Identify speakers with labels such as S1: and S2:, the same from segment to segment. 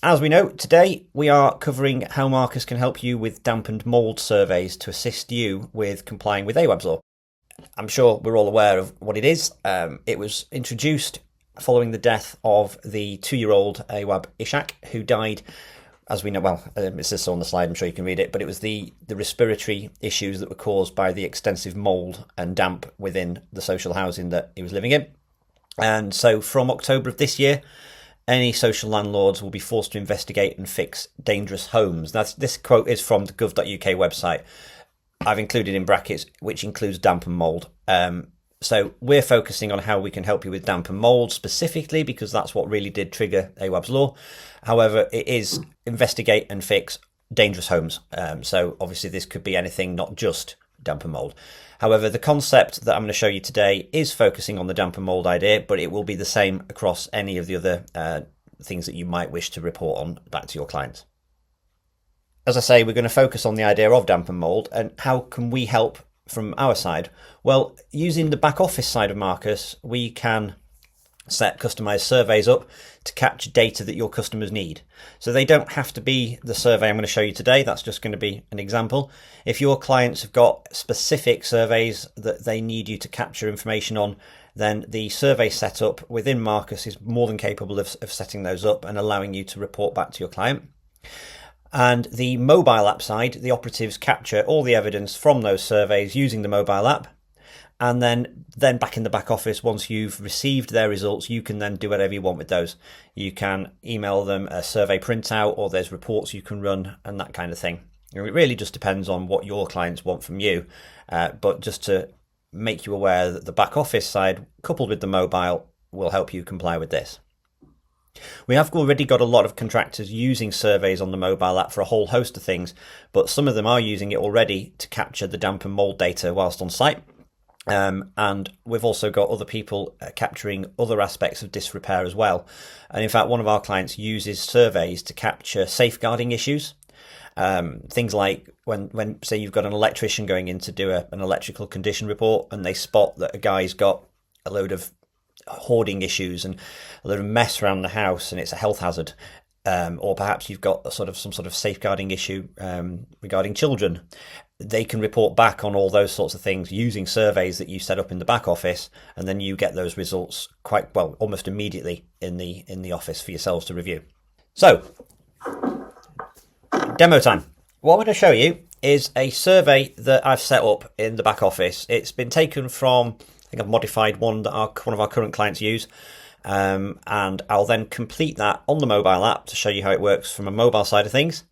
S1: As we know, today we are covering how Markus can help you with damp and mould surveys to assist you with complying with Awaab's law. I'm sure we're all aware of what it is. It was introduced following the death of the 2-year-old Awaab Ishak, who died, as we know, well, it says so on the slide, I'm sure you can read it, but it was the respiratory issues that were caused by the extensive mould and damp within the social housing that he was living in. And so from October of this year, any social landlords will be forced to investigate and fix dangerous homes. Now, this quote is from the gov.uk website. I've included in brackets, which includes damp and mould. So we're focusing on how we can help you with damp and mould specifically, because that's what really did trigger Awaab's law. However, it is investigate and fix dangerous homes. So obviously this could be anything, not just damp and mould. However, the concept that I'm going to show you today is focusing on the damp and mould idea, but it will be the same across any of the other things that you might wish to report on back to your clients. As I say, we're going to focus on the idea of damp and mould and how can we help from our side. Well, using the back office side of Markus, we can set customized surveys up to capture data that your customers need. So they don't have to be the survey I'm going to show you today. That's just going to be an example. If your clients have got specific surveys that they need you to capture information on, then the survey setup within Markus is more than capable of setting those up and allowing you to report back to your client. And the mobile app side, the operatives capture all the evidence from those surveys using the mobile app. And then back in the back office, once you've received their results, you can then do whatever you want with those. You can email them a survey printout, or there's reports you can run and that kind of thing. It really just depends on what your clients want from you. But just to make you aware that the back office side, coupled with the mobile, will help you comply with this. We have already got a lot of contractors using surveys on the mobile app for a whole host of things, but some of them are using it already to capture the damp and mould data whilst on site. And we've also got other people capturing other aspects of disrepair as well. And in fact, one of our clients uses surveys to capture safeguarding issues. Things like when say you've got an electrician going in to do an electrical condition report, and they spot that a guy's got a load of hoarding issues and a load of mess around the house and it's a health hazard. Or perhaps you've got some sort of safeguarding issue regarding children. They can report back on all those sorts of things using surveys that you set up in the back office, and then you get those results quite well, almost immediately in the office for yourselves to review. So, demo time. What I'm going to show you is a survey that I've set up in the back office. It's been taken from, I think I've modified one that one of our current clients use. And I'll then complete that on the mobile app to show you how it works from a mobile side of things.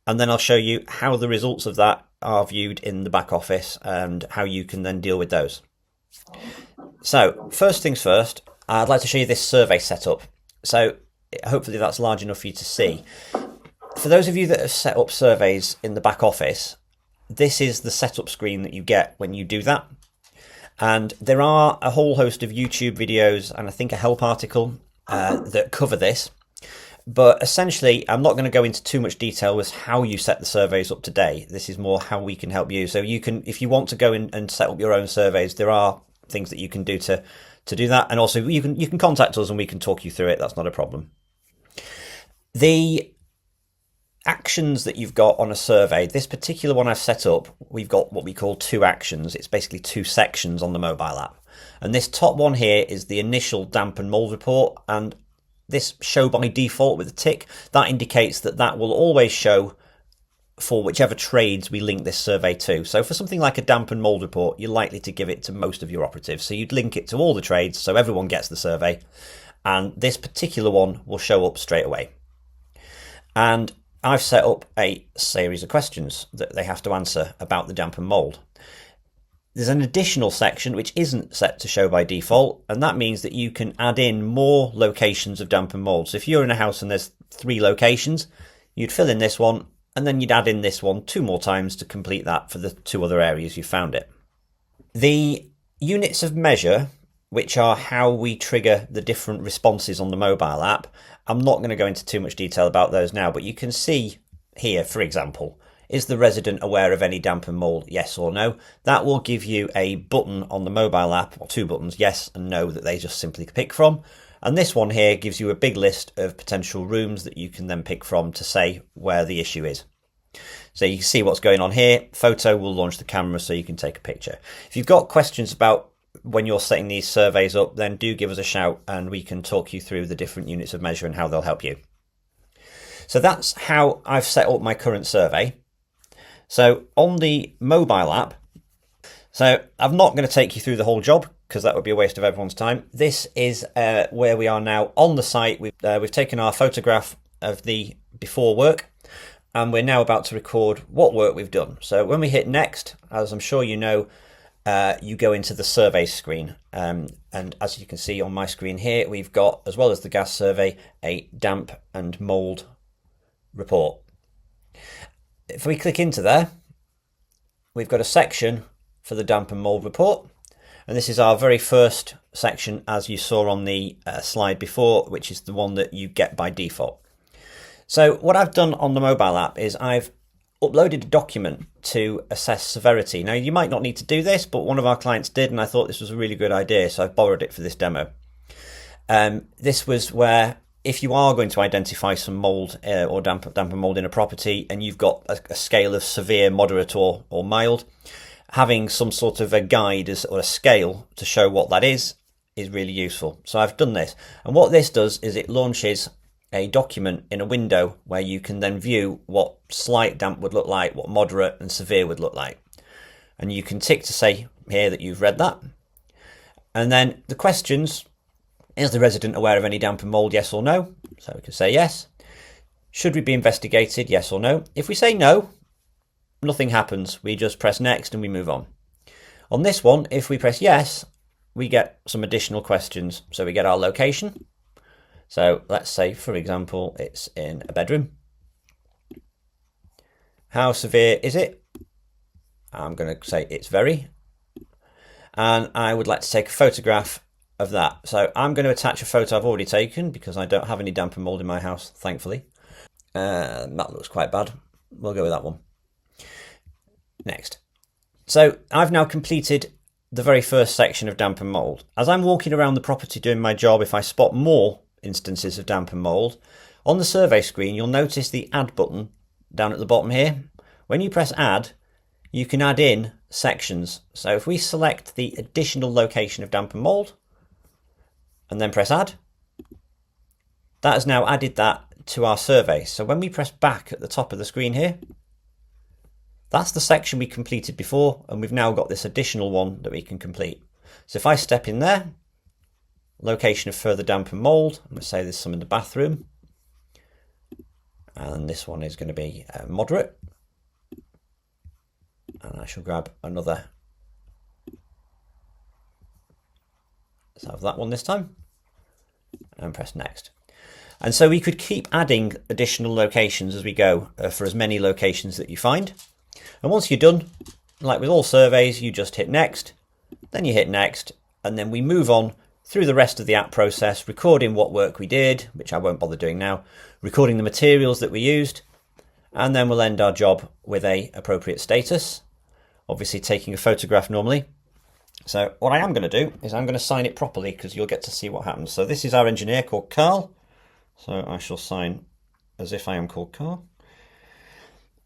S1: And then I'll show you how the results of that are viewed in the back office and how you can then deal with those. So first things first, I'd like to show you this survey setup. So hopefully that's large enough for you to see. For those of you that have set up surveys in the back office, this is the setup screen that you get when you do that. And there are a whole host of YouTube videos and I think a help article that cover this. But essentially, I'm not going to go into too much detail with how you set the surveys up today. This is more how we can help you. So you can, if you want to go in and set up your own surveys, there are things that you can do to do that. And also you can contact us and we can talk you through it. That's not a problem. The actions that you've got on a survey, this particular one I've set up, we've got what we call 2 actions. It's basically 2 sections on the mobile app. And this top one here is the initial damp and mould report, and this show by default with a tick, that indicates that will always show for whichever trades we link this survey to. So for something like a damp and mould report, you're likely to give it to most of your operatives. So you'd link it to all the trades so everyone gets the survey, and this particular one will show up straight away. And I've set up a series of questions that they have to answer about the damp and mould. There's an additional section which isn't set to show by default, and that means that you can add in more locations of damp and mould. So if you're in a house and there's 3 locations, you'd fill in this one, and then you'd add in this one 2 more times to complete that for the 2 other areas you found it. The units of measure, which are how we trigger the different responses on the mobile app, I'm not going to go into too much detail about those now, but you can see here, for example, is the resident aware of any damp and mould, yes or no? That will give you a button on the mobile app, or 2 buttons, yes and no, that they just simply pick from. And this one here gives you a big list of potential rooms that you can then pick from to say where the issue is. So you can see what's going on here. Photo will launch the camera so you can take a picture. If you've got questions about when you're setting these surveys up, then do give us a shout and we can talk you through the different units of measure and how they'll help you. So that's how I've set up my current survey. So on the mobile app, so I'm not going to take you through the whole job because that would be a waste of everyone's time. This is where we are now on the site. We've taken our photograph of the before work and we're now about to record what work we've done. So when we hit next, as I'm sure you know, you go into the survey screen. And as you can see on my screen here, we've got, as well as the gas survey, a damp and mould report. If we click into there, we've got a section for the damp and mould report. And this is our very first section, as you saw on the slide before, which is the one that you get by default. So what I've done on the mobile app is I've uploaded a document to assess severity. Now, you might not need to do this, but one of our clients did, and I thought this was a really good idea, so I've borrowed it for this demo. This was where, if you are going to identify some mould or damp and mould in a property, and you've got a scale of severe, moderate, or mild, having some sort of a guide or a scale to show what that is really useful. So I've done this. And what this does is it launches a document in a window where you can then view what slight damp would look like, what moderate and severe would look like. And you can tick to say here that you've read that. And then the questions, is the resident aware of any damp and mould, yes or no? So we can say yes. Should we be investigated, yes or no? If we say no, nothing happens. We just press next and we move on. On this one, if we press yes, we get some additional questions. So we get our location. So let's say, for example, it's in a bedroom. How severe is it? I'm going to say it's very. And I would like to take a photograph of that. So I'm going to attach a photo I've already taken because I don't have any damp and mould in my house, thankfully. That looks quite bad. We'll go with that one. Next. So I've now completed the very first section of damp and mould. As I'm walking around the property doing my job, if I spot more instances of damp and mould, on the survey screen you'll notice the add button down at the bottom here. When you press add, you can add in sections. So if we select the additional location of damp and mould and then press add, that has now added that to our survey. So when we press back at the top of the screen here, that's the section we completed before, and we've now got this additional one that we can complete. So if I step in there, location of further damp and mould, I'm going to say there's some in the bathroom, and this one is going to be moderate, and I shall grab another. Let's have that one this time, and press next. And so we could keep adding additional locations as we go for as many locations that you find. And once you're done, like with all surveys, you just hit next, then you hit next, and then we move on through the rest of the app process, recording what work we did, which I won't bother doing now, recording the materials that we used, and then we'll end our job with a appropriate status, obviously taking a photograph normally. So what I am going to do is I'm going to sign it properly because you'll get to see what happens. So this is our engineer called Carl. So I shall sign as if I am called Carl.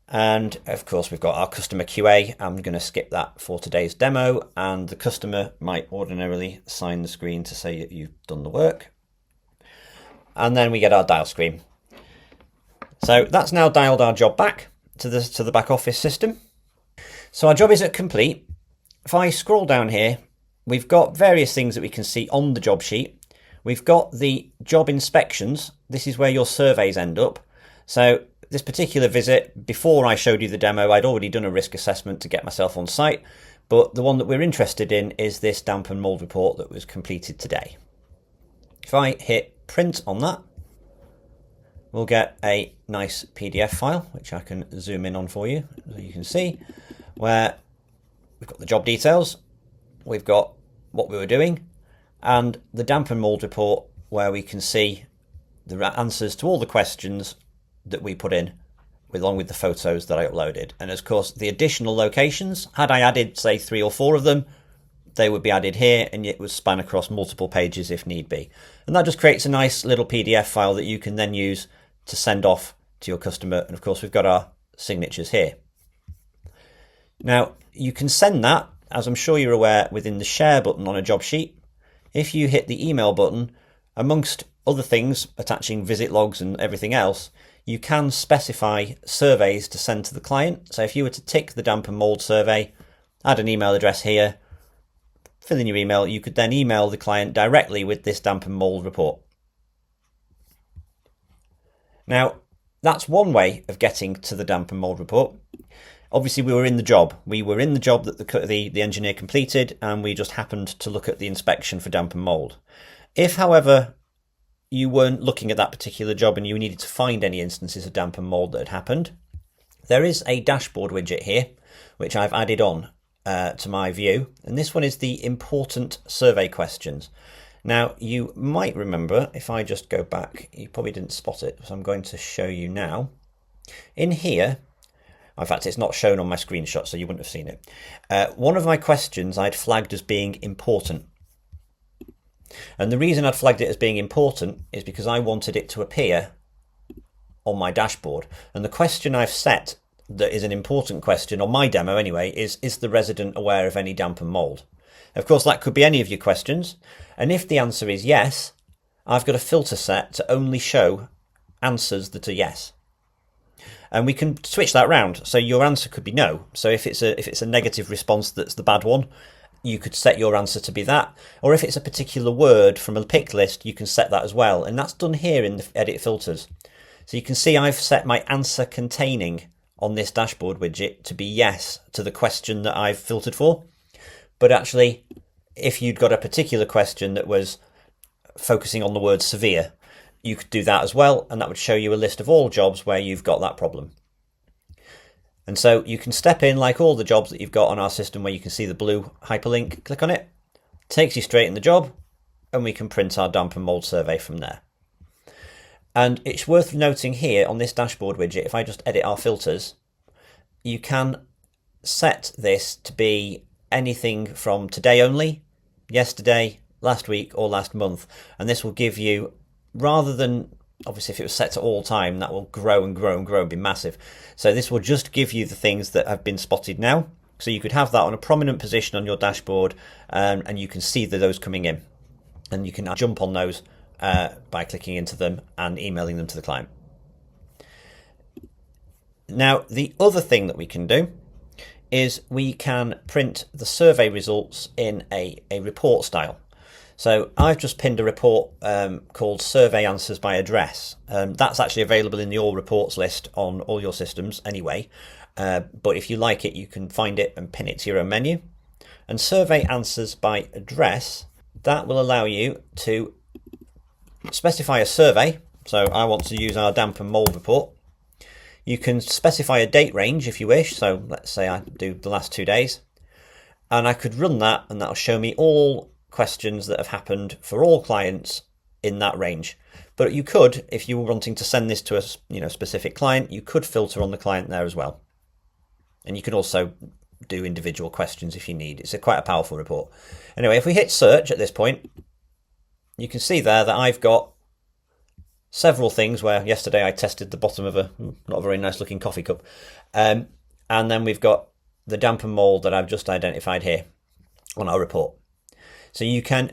S1: And of course, we've got our customer QA. I'm going to skip that for today's demo. And the customer might ordinarily sign the screen to say that you've done the work. And then we get our dial screen. So that's now dialed our job back to the back office system. So our job is at complete. If I scroll down here, we've got various things that we can see on the job sheet. We've got the job inspections. This is where your surveys end up. So this particular visit, before I showed you the demo, I'd already done a risk assessment to get myself on site. But the one that we're interested in is this damp and mould report that was completed today. If I hit print on that, we'll get a nice PDF file, which I can zoom in on for you, so you can see, where we've got the job details, we've got what we were doing, and the damp and mould report, where we can see the answers to all the questions that we put in, along with the photos that I uploaded. And of course, the additional locations, had I added, say, 3 or 4 of them, they would be added here, and it would span across multiple pages if need be. And that just creates a nice little PDF file that you can then use to send off to your customer. And of course, we've got our signatures here. Now, you can send that, as I'm sure you're aware, within the share button on a job sheet. If you hit the email button, amongst other things, attaching visit logs and everything else, you can specify surveys to send to the client. So if you were to tick the damp and mould survey, add an email address here, fill in your email, you could then email the client directly with this damp and mould report. Now, that's one way of getting to the damp and mould report. Obviously, we were in the job. We were in the job that the engineer completed, and we just happened to look at the inspection for damp and mould. If, however, you weren't looking at that particular job and you needed to find any instances of damp and mould that had happened, there is a dashboard widget here, which I've added on to my view. And this one is the important survey questions. Now, you might remember, if I just go back, you probably didn't spot it, so I'm going to show you now. In here, in fact, it's not shown on my screenshot, so you wouldn't have seen it. One of my questions I'd flagged as being important. And the reason I'd flagged it as being important is because I wanted it to appear on my dashboard. And the question I've set that is an important question on my demo anyway is the resident aware of any damp and mould? Of course, that could be any of your questions. And if the answer is yes, I've got a filter set to only show answers that are yes. And we can switch that round. So your answer could be no. So if it's a negative response that's the bad one, you could set your answer to be that. Or if it's a particular word from a pick list, you can set that as well. And that's done here in the edit filters. So you can see I've set my answer containing on this dashboard widget to be yes to the question that I've filtered for. But actually, if you'd got a particular question that was focusing on the word severe, you could do that as well, and that would show you a list of all jobs where you've got that problem. And so you can step in like all the jobs that you've got on our system where you can see the blue hyperlink, click on it, takes you straight in the job, and we can print our damp and mould survey from there. And it's worth noting here on this dashboard widget, if I just edit our filters, you can set this to be anything from today only, yesterday, last week, or last month. And this will give you, rather than, obviously if it was set to all time, that will grow and grow and grow and be massive. So this will just give you the things that have been spotted now. So you could have that on a prominent position on your dashboard, and you can see those coming in. And you can jump on those by clicking into them and emailing them to the client. Now, the other thing that we can do is we can print the survey results in a report style. So I've just pinned a report called Survey Answers by Address. That's actually available in the All Reports list on all your systems anyway. But if you like it, you can find it and pin it to your own menu. And Survey Answers by Address, that will allow you to specify a survey. So I want to use our damp and mould report. You can specify a date range if you wish. So let's say I do the last 2 days. And I could run that, and that'll show me all questions that have happened for all clients in that range. But you could, if you were wanting to send this to a specific client, you could filter on the client there as well. And you can also do individual questions if you need. It's quite a powerful report. Anyway, if we hit search at this point, you can see there that I've got several things where yesterday I tested the bottom of a not a very nice looking coffee cup. And then we've got the damp and mould that I've just identified here on our report. So you can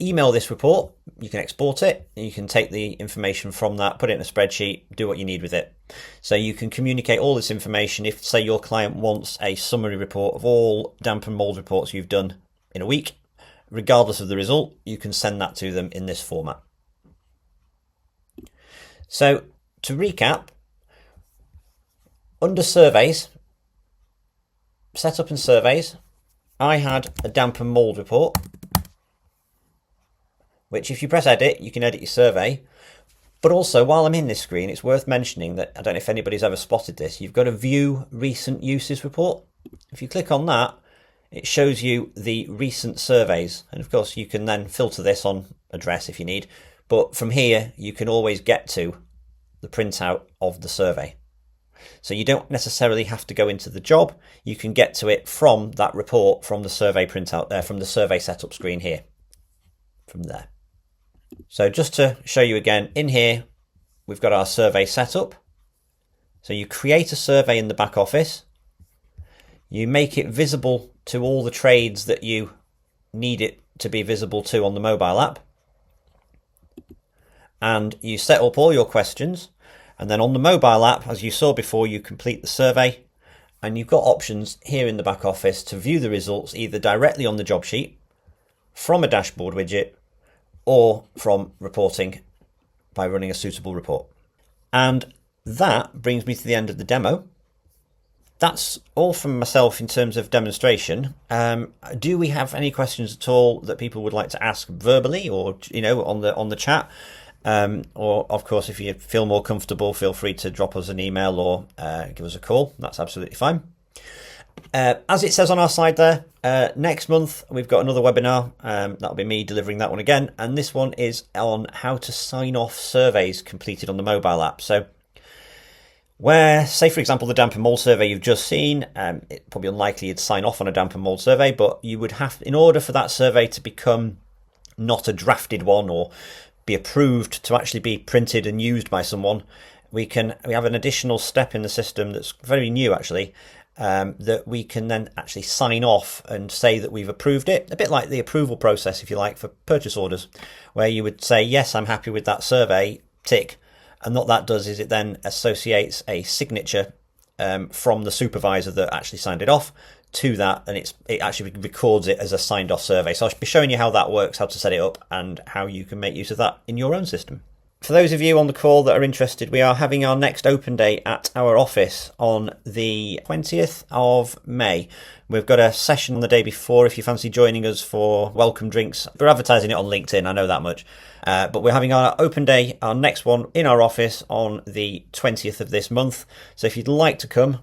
S1: email this report, you can export it, and you can take the information from that, put it in a spreadsheet, do what you need with it. So you can communicate all this information. If, say, your client wants a summary report of all damp and mould reports you've done in a week, regardless of the result, you can send that to them in this format. So to recap, under surveys, setup and surveys, I had a damp and mould report, which if you press edit, you can edit your survey. But also, while I'm in this screen, it's worth mentioning that, I don't know if anybody's ever spotted this, you've got a view recent uses report. If you click on that, it shows you the recent surveys. And of course, you can then filter this on address if you need. But from here, you can always get to the printout of the survey. So you don't necessarily have to go into the job. You can get to it from that report, from the survey printout there, from the survey setup screen here, from there. So just to show you again, in here, we've got our survey setup. So you create a survey in the back office. You make it visible to all the trades that you need it to be visible to on the mobile app. And you set up all your questions. And then on the mobile app, as you saw before, you complete the survey. And you've got options here in the back office to view the results either directly on the job sheet, from a dashboard widget, or from reporting by running a suitable report. And that brings me to the end of the demo. That's all from myself in terms of demonstration. Do we have any questions at all that people would like to ask verbally, or on the chat? Or of course, if you feel more comfortable, feel free to drop us an email or give us a call. That's absolutely fine. As it says on our side there, next month we've got another webinar. That'll be me delivering that one again, and this one is on how to sign off surveys completed on the mobile app. So where, say for example, the damp and mould survey you've just seen, it's probably unlikely you'd sign off on a damp and mould survey, but you would have, in order for that survey to become not a drafted one or be approved to actually be printed and used by someone, we have an additional step in the system that's very new actually, that we can then actually sign off and say that we've approved it, a bit like the approval process, if you like, for purchase orders, where you would say, yes, I'm happy with that survey, tick. And what that does is it then associates a signature from the supervisor that actually signed it off to that, and it actually records it as a signed off survey. So I'll be showing you how that works, how to set it up, and how you can make use of that in your own system. For those of you on the call that are interested, we are having our next open day at our office on the 20th of May. We've got a session on the day before if you fancy joining us for welcome drinks. We're advertising it on LinkedIn, I know that much. But we're having our open day, our next one, in our office on the 20th of this month. So if you'd like to come,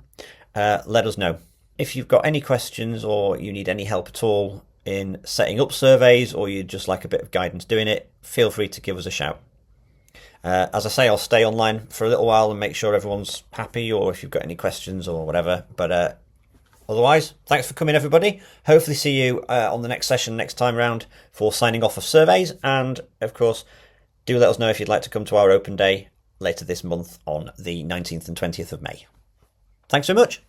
S1: let us know. If you've got any questions or you need any help at all in setting up surveys, or you'd just like a bit of guidance doing it, feel free to give us a shout. As I say, I'll stay online for a little while and make sure everyone's happy, or if you've got any questions or whatever. But otherwise, thanks for coming, everybody. Hopefully see you on the next session next time round for signing off of surveys. And of course, do let us know if you'd like to come to our open day later this month on the 19th and 20th of May. Thanks so much.